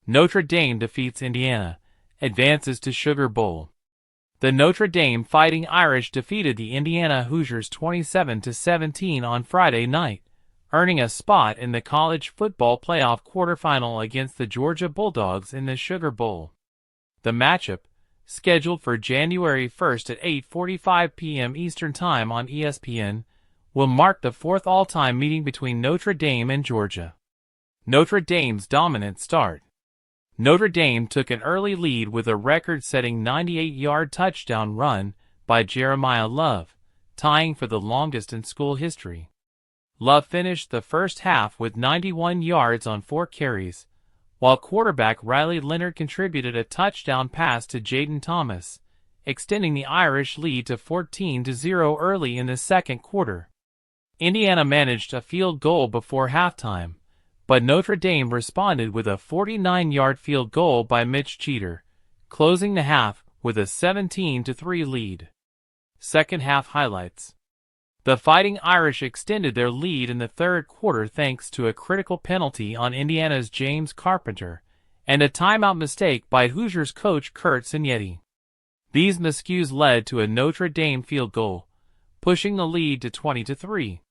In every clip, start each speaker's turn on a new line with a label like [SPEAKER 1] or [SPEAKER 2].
[SPEAKER 1] Notre Dame defeats Indiana, advances to Sugar Bowl. The Notre Dame Fighting Irish defeated the Indiana Hoosiers 27-17 on Friday night, earning a spot in the college football playoff quarterfinal against the Georgia Bulldogs in the Sugar Bowl. The matchup, scheduled for January 1st at 8:45 p.m. Eastern Time on ESPN, will mark the fourth all-time meeting between Notre Dame and Georgia. Notre Dame's dominant start. Notre Dame took an early lead with a record-setting 98-yard touchdown run by Jeremiyah Love, tying for the longest in school history. Love finished the first half with 91 yards on 4 carries, while quarterback Riley Leonard contributed a touchdown pass to Jaden Thomas, extending the Irish lead to 14-0 early in the second quarter. Indiana managed a field goal before halftime, but Notre Dame responded with a 49-yard field goal by Mitch Jeter, closing the half with a 17-3 lead. Second half highlights. The Fighting Irish extended their lead in the third quarter thanks to a critical penalty on Indiana's James Carpenter and a timeout mistake by Hoosiers coach Kurtis. These miscues led to a Notre Dame field goal, pushing the lead to 20-3.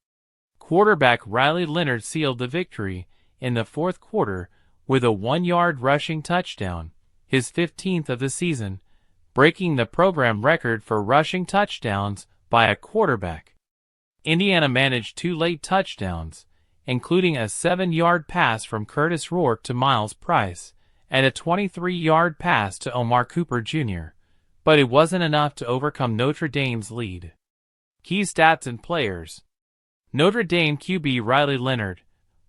[SPEAKER 1] Quarterback Riley Leonard sealed the victory in the fourth quarter with a 1-yard rushing touchdown, his 15th of the season, breaking the program record for rushing touchdowns by a quarterback. Indiana managed 2 late touchdowns, including a 7-yard pass from Kurtis Rourke to Miles Price and a 23-yard pass to Omar Cooper Jr., but it wasn't enough to overcome Notre Dame's lead. Key stats and players. Notre Dame QB Riley Leonard,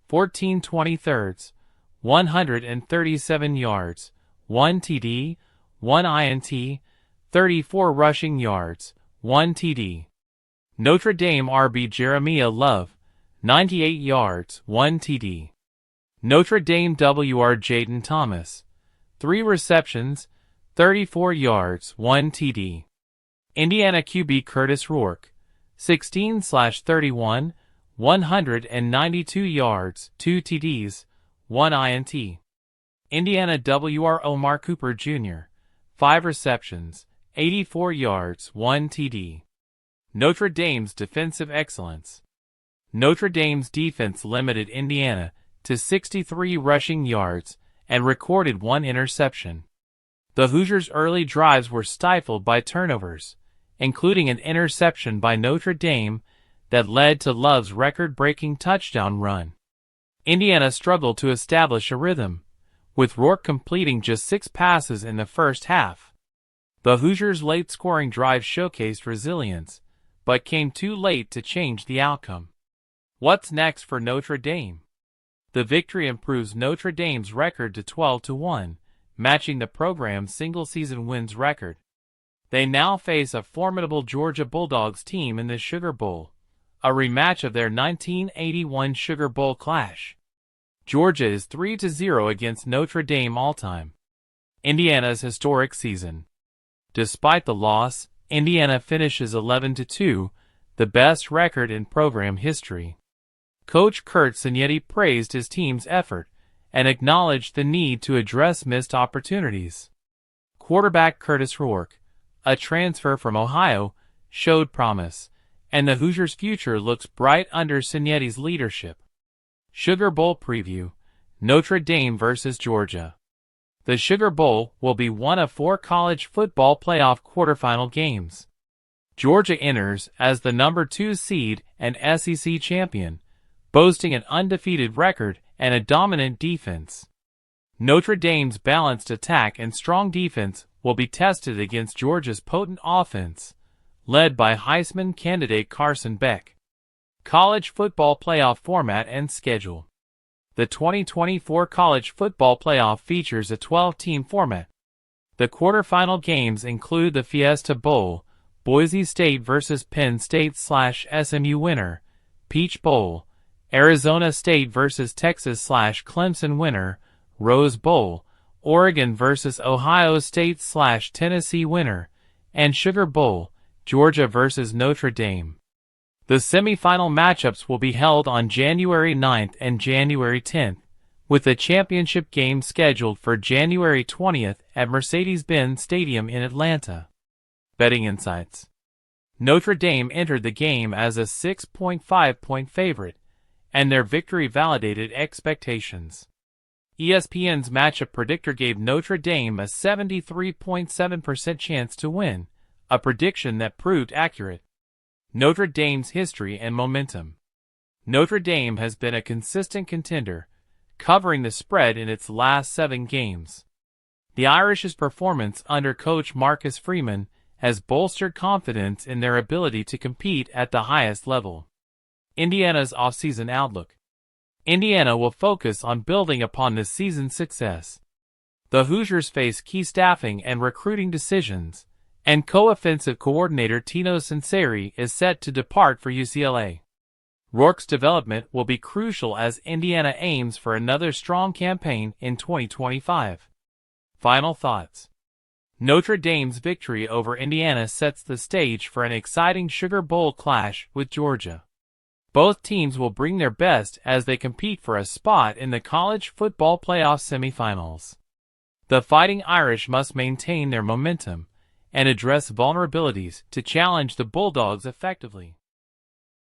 [SPEAKER 1] 14-23, 137 yards, 1 TD, 1 INT, 34 rushing yards, 1 TD. Notre Dame RB Jeremiyah Love, 98 yards, 1 TD. Notre Dame WR Jaden Thomas, 3 receptions, 34 yards, 1 TD. Indiana QB Kurtis Rourke, 16/31, 192 yards, 2 TDs, 1 INT. Indiana WR Omar Cooper Jr., 5 receptions, 84 yards, 1 TD. Notre Dame's defensive excellence. Notre Dame's defense limited Indiana to 63 rushing yards and recorded 1 interception. The Hoosiers' early drives were stifled by turnovers, including an interception by Notre Dame that led to Love's record-breaking touchdown run. Indiana struggled to establish a rhythm, with Rourke completing just 6 passes in the first half. The Hoosiers' late-scoring drive showcased resilience, but came too late to change the outcome. What's next for Notre Dame? The victory improves Notre Dame's record to 12-1, matching the program's single-season wins record. They now face a formidable Georgia Bulldogs team in the Sugar Bowl, a rematch of their 1981 Sugar Bowl clash. Georgia is 3-0 against Notre Dame all-time. Indiana's historic season. Despite the loss, Indiana finishes 11-2, the best record in program history. Coach Kurtis praised his team's effort and acknowledged the need to address missed opportunities. Quarterback Kurtis Rourke, a transfer from Ohio, showed promise, and the Hoosiers' future looks bright under Signetti's leadership. Sugar Bowl preview: Notre Dame vs. Georgia. The Sugar Bowl will be one of 4 college football playoff quarterfinal games. Georgia enters as the number 2 seed and SEC champion, boasting an undefeated record and a dominant defense. Notre Dame's balanced attack and strong defense will be tested against Georgia's potent offense, led by Heisman candidate Carson Beck. College football playoff format and schedule. The 2024 College Football Playoff features a 12-team format. The quarterfinal games include the Fiesta Bowl, Boise State vs. Penn State/SMU winner, Peach Bowl, Arizona State vs. Texas/Clemson winner, Rose Bowl, Oregon vs. Ohio State/Tennessee winner, and Sugar Bowl, Georgia vs. Notre Dame. The semifinal matchups will be held on January 9th and January 10th, with the championship game scheduled for January 20th at Mercedes-Benz Stadium in Atlanta. Betting insights. Notre Dame entered the game as a 6.5-point favorite, and their victory validated expectations. ESPN's matchup predictor gave Notre Dame a 73.7% chance to win, a prediction that proved accurate. Notre Dame's history and momentum. Notre Dame has been a consistent contender, covering the spread in its last 7 games. The Irish's performance under coach Marcus Freeman has bolstered confidence in their ability to compete at the highest level. Indiana's offseason outlook. Indiana will focus on building upon this season's success. The Hoosiers face key staffing and recruiting decisions, and co-offensive coordinator Tino Sunseri is set to depart for UCLA. Rourke's development will be crucial as Indiana aims for another strong campaign in 2025. Final thoughts. Notre Dame's victory over Indiana sets the stage for an exciting Sugar Bowl clash with Georgia. Both teams will bring their best as they compete for a spot in the college football playoff semifinals. The Fighting Irish must maintain their momentum and address vulnerabilities to challenge the Bulldogs effectively.